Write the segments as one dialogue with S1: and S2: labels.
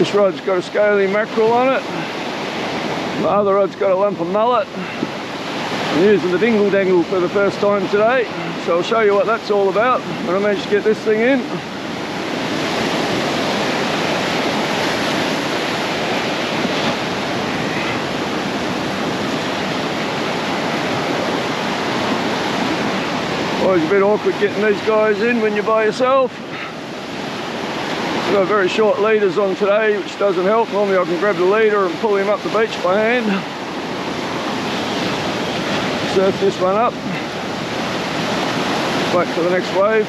S1: This rod's got a scaly mackerel on it. The other rod's got a lump of mullet. I'm using the dingle dangle for the first time today, so I'll show you what that's all about when I manage to get this thing in. Always a bit awkward getting these guys in when you're by yourself. I've got very short leaders on today, which doesn't help. Normally I can grab the leader and pull him up the beach by hand. Surf this one up. Wait for the next wave.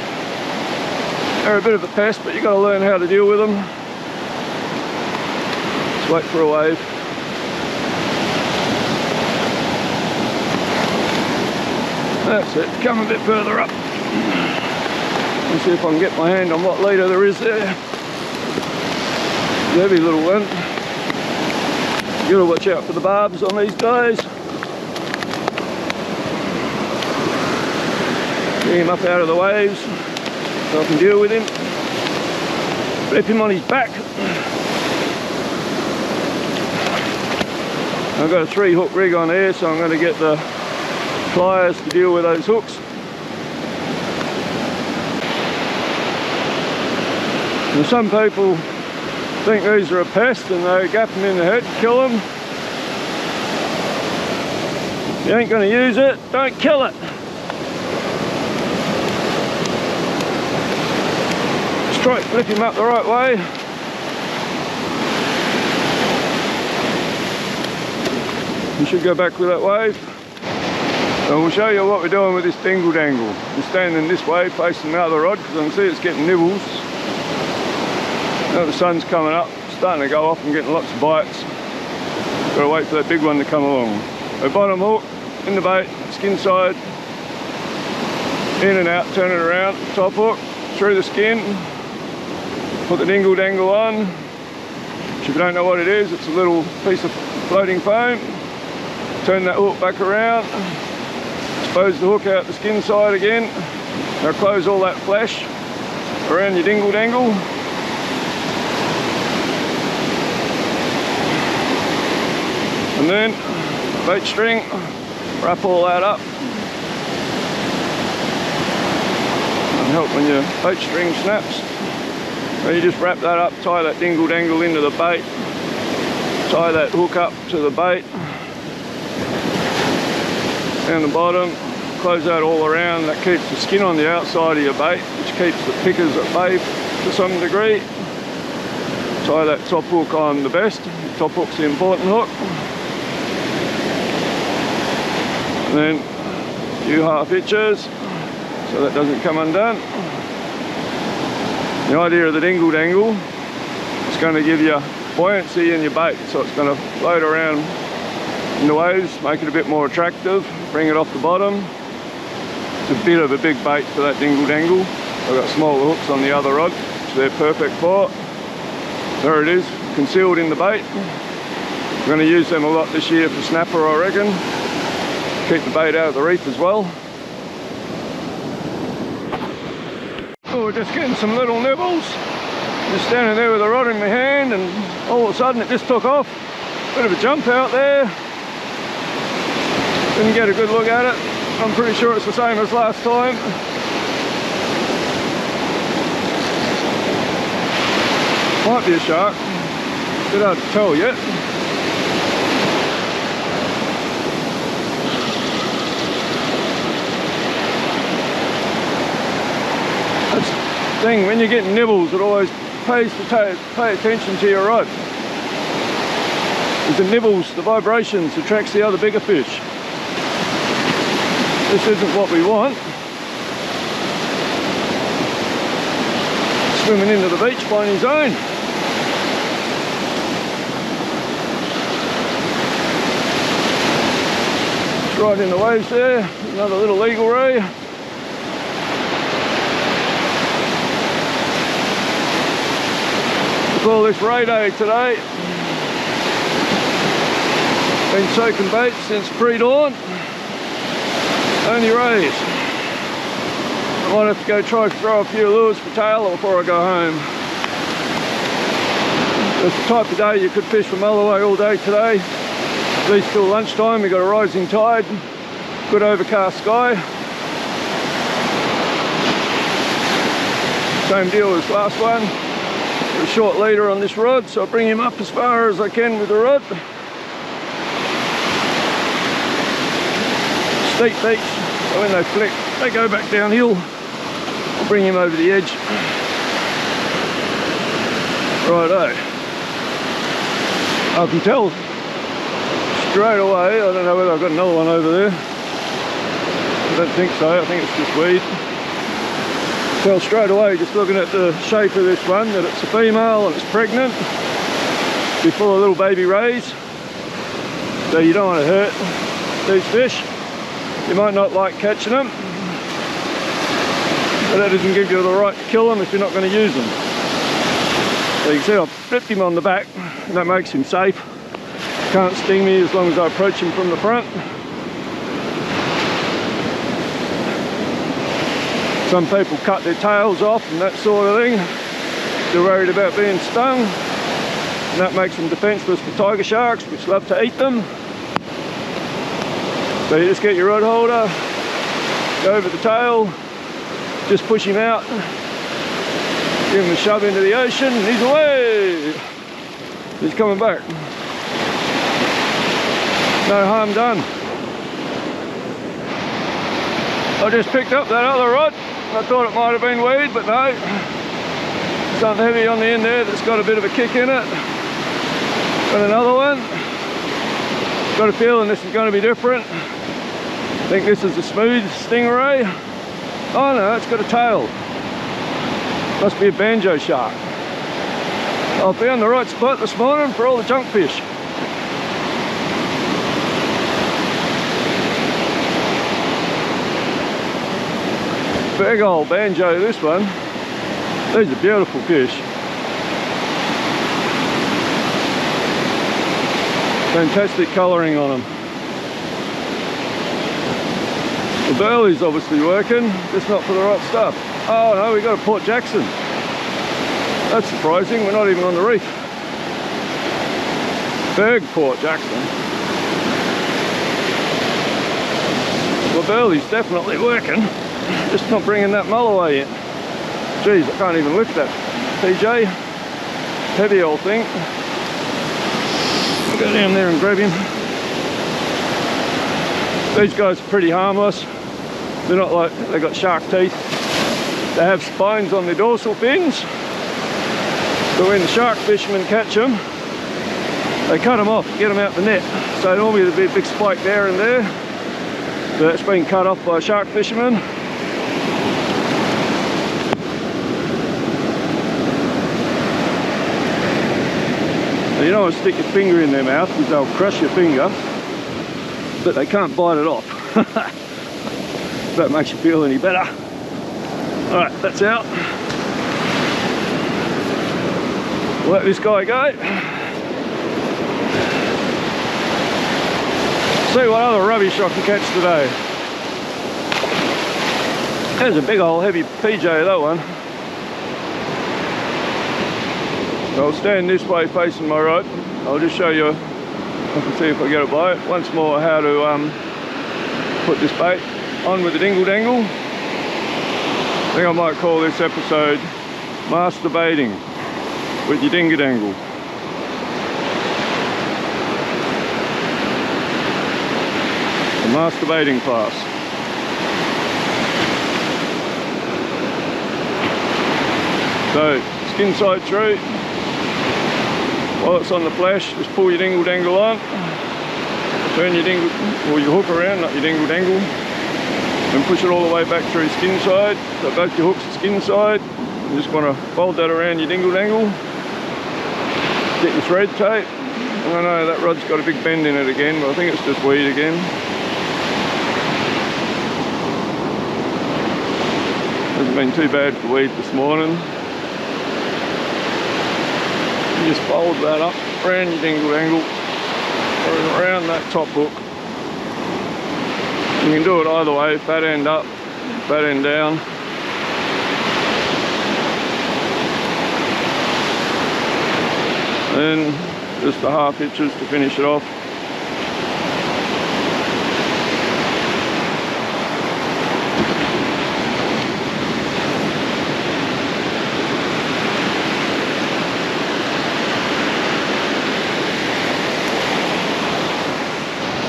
S1: They're a bit of a pest, but you've got to learn how to deal with them. Just wait for a wave. That's it, come a bit further up. Let's see if I can get my hand on what leader there is there. Heavy little one. You gotta watch out for the barbs on these guys. Get him up out of the waves so I can deal with him. Flip him on his back. I've got a 3-hook rig on here, so I'm going to get the pliers to deal with those hooks. And some people think these are a pest and they gap them in the head, kill them. If you ain't going to use it, don't kill it. Just try to flip him up the right way. You should go back with that wave. So we'll show you what we're doing with this dingle dangle. I'm standing this way facing the other rod because I can see it's getting nibbles. Now the sun's coming up, starting to go off and getting lots of bites. Got to wait for that big one to come along. So bottom hook, in the bait, skin side, in and out, turn it around, top hook, through the skin, put the dingle dangle on. Which if you don't know what it is, it's a little piece of floating foam. Turn that hook back around, expose the hook out the skin side again. Now close all that flash around your dingle dangle. And then bait string, wrap all that up. It'll help when your bait string snaps. Then you just wrap that up, tie that dingle dangle into the bait, tie that hook up to the bait, down the bottom, close that all around. That keeps the skin on the outside of your bait, which keeps the pickers at bay to some degree. Tie that top hook on the best. The top hook's the important hook. And then a few half hitches so that doesn't come undone. The idea of the dingle dangle is going to give you buoyancy in your bait, so it's going to float around in the waves, make it a bit more attractive, bring it off the bottom. It's a bit of a big bait for that dingle dangle. I've got smaller hooks on the other rod, which they're perfect for. There it is, concealed in the bait. I'm going to use them a lot this year for snapper, I reckon. Keep the bait out of the reef as well. Oh, we're just getting some little nibbles. Just standing there with a rod in my hand and all of a sudden it just took off. Bit of a jump out there. Didn't get a good look at it. I'm pretty sure it's the same as last time. Might be a shark. Bit hard to tell yet. That's the thing, when you're getting nibbles, it always pays to pay attention to your rod. The nibbles, the vibrations, attracts the other bigger fish. This isn't what we want. Swimming into the beach by his own. It's right in the waves there, another little eagle ray. We call this ray day today. Been soaking bait since pre-dawn. Only rays. I might have to go try to throw a few lures for tail before I go home. It's the type of day you could fish for mulloway all day today, at least till lunchtime. We've got a rising tide, good overcast sky. Same deal as last one. A short leader on this rod, so I'll bring him up as far as I can with the rod. Steep beach, so when they flick, they go back downhill. I'll bring him over the edge. Righto. I can tell straight away, I don't know whether I've got another one over there. I don't think so, I think it's just weed. Tell straight away, just looking at the shape of this one, that it's a female and it's pregnant. Be full of little baby rays. So you don't want to hurt these fish. You might not like catching them, but that doesn't give you the right to kill them if you're not going to use them. So you can see I've flipped him on the back, and that makes him safe. Can't sting me as long as I approach him from the front. Some people cut their tails off and that sort of thing. They're worried about being stung, and that makes them defenceless for tiger sharks, which love to eat them. So you just get your rod holder, go over the tail, just push him out, give him a shove into the ocean, and he's away. He's coming back. No harm done. I just picked up that other rod. I thought it might have been weed, but no. Something heavy on the end there that's got a bit of a kick in it. Got another one. Got a feeling this is going to be different. I think this is a smooth stingray. Oh no, it's got a tail. Must be a banjo shark. I found the right spot this morning for all the junk fish. Big old banjo, this one. These are beautiful fish. Fantastic colouring on them. The burley's obviously working, just not for the right stuff. Oh no, we got a Port Jackson. That's surprising, we're not even on the reef. Big Port Jackson. Well, burley's definitely working. Just not bringing that mulloway in. Geez, I can't even lift that PJ. Heavy old thing. I'll go down there and grab him. These guys are pretty harmless. They're not like they got shark teeth. They have spines on their dorsal fins. But when the shark fishermen catch them, they cut them off, get them out the net. So normally there'd be a big spike there and there. But that's been cut off by a shark fisherman. You don't want to stick your finger in their mouth because they'll crush your finger, but they can't bite it off. If that makes you feel any better. Alright, that's out. Let this guy go. See what other rubbish I can catch today. There's a big old heavy PJ, that one. I'll stand this way facing my rod. I'll just show you, I can see if I get a bite. Once more how to put this bait on with the dingle dangle. I think I might call this episode Masturbating with your dingle dangle. The masturbating class. So, skin side through. While it's on the flash, just pull your dingle dangle on, turn your dingle, or your hook around, not your dingle dangle, and push it all the way back through skin side. So both your hooks are skin side. You just want to fold that around your dingle dangle. Get your thread tape. I know that rod's got a big bend in it again, but I think it's just weed again. Hasn't been too bad for weed this morning. You just fold that up around your dingle dangle or around that top hook. You can do it either way, fat end up, fat end down. and just the half hitches to finish it off.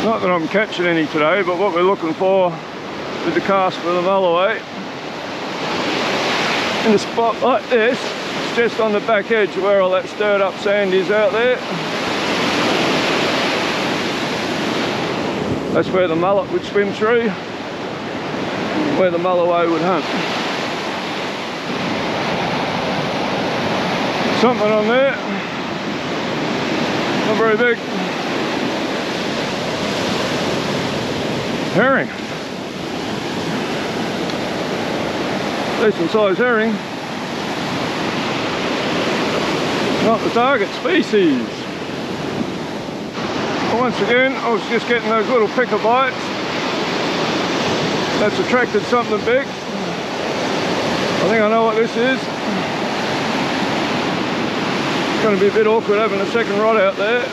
S1: Not that I'm catching any today, but what we're looking for with the cast for the mulloway, in a spot like this, it's just on the back edge where all that stirred up sand is out there. That's where the mullet would swim through, where the mulloway would hunt. Something on there, not very big. Herring. Decent sized herring. Not the target species. But once again, I was just getting those little picker bites. That's attracted something big. I think I know what this is. It's going to be a bit awkward having a second rod out there.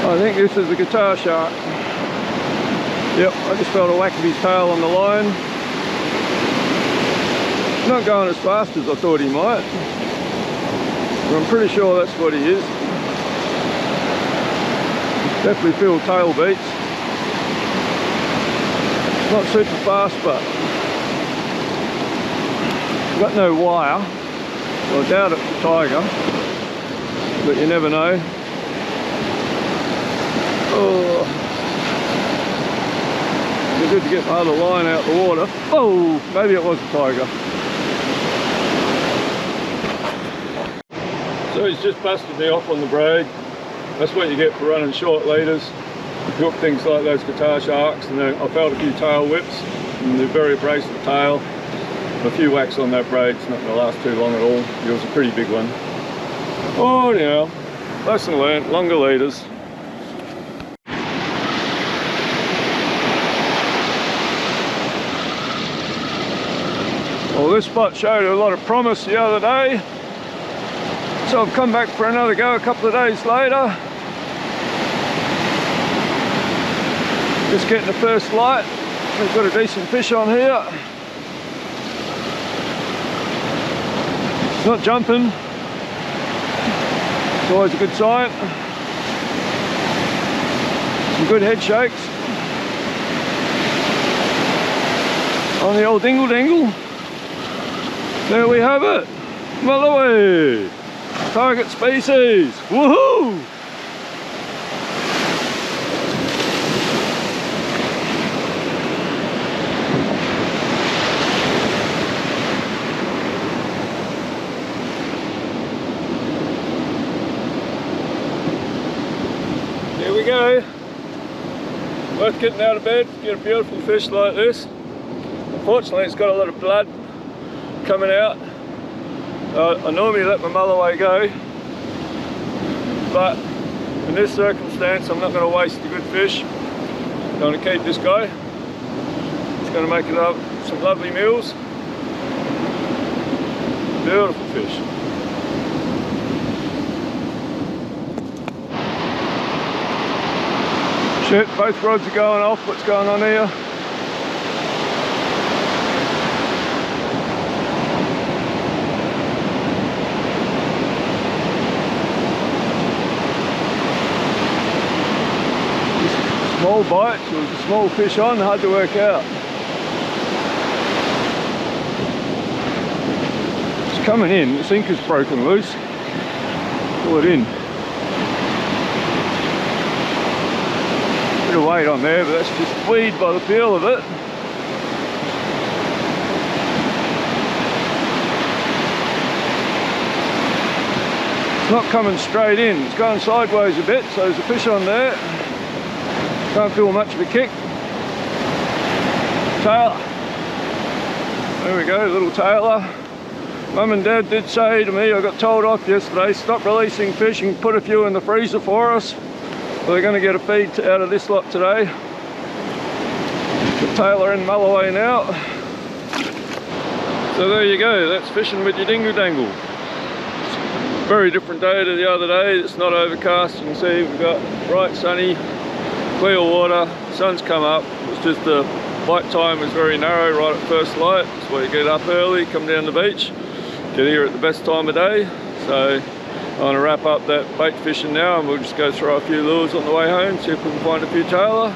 S1: I think this is a guitar shark. Yep, I just felt a whack of his tail on the line. Not going as fast as I thought he might, but I'm pretty sure that's what he is. Definitely feel tail beats. It's not super fast, but I've got no wire, so I doubt it's a tiger, but you never know. Oh, it's good to get my other line out the water. Oh, maybe it was a tiger. So he's just busted me off on the braid. That's what you get for running short leaders. You hook things like those guitar sharks, and then I felt a few tail whips, and they're very abrasive tail. A few whacks on that braid, it's not going to last too long at all. It was a pretty big one. Oh, anyhow, lesson learned, longer leaders. Well, this spot showed a lot of promise the other day, so I've come back for another go a couple of days later. Just getting the first light. We've got a decent fish on here. It's not jumping. It's always a good sign. Some good head shakes on the old dingle dangle. There we have it, mulloway, target species, woohoo! Here we go. Worth getting out of bed, get a beautiful fish like this. Unfortunately, it's got a lot of blood coming out. I normally let my mulloway go, but in this circumstance I'm not going to waste a good fish. I'm going to keep this guy. It's going to make it up some lovely meals. Beautiful fish. Shit, both rods are going off. What's going on here? Small bite, so there's a small fish on, hard to work out. It's coming in, the sinker's broken loose. Pull it in. Bit of weight on there, but that's just weed by the feel of it. It's not coming straight in, it's going sideways a bit, so there's a fish on there. Can't feel much of a kick. Tail. There we go, little tailer. Mum and Dad did say to me, I got told off yesterday, stop releasing fish and put a few in the freezer for us. Well, they're going to get a feed out of this lot today. The tailer and mulloway now. So there you go, that's fishing with your dingle dangle. Very different day to the other day. It's not overcast. You can see we've got bright sunny, clear water, sun's come up. It's just the bite time is very narrow right at first light. That's why you get up early, come down the beach, get here at the best time of day. So I'm going to wrap up that bait fishing now, and we'll just go throw a few lures on the way home, see if we can find a few tailor.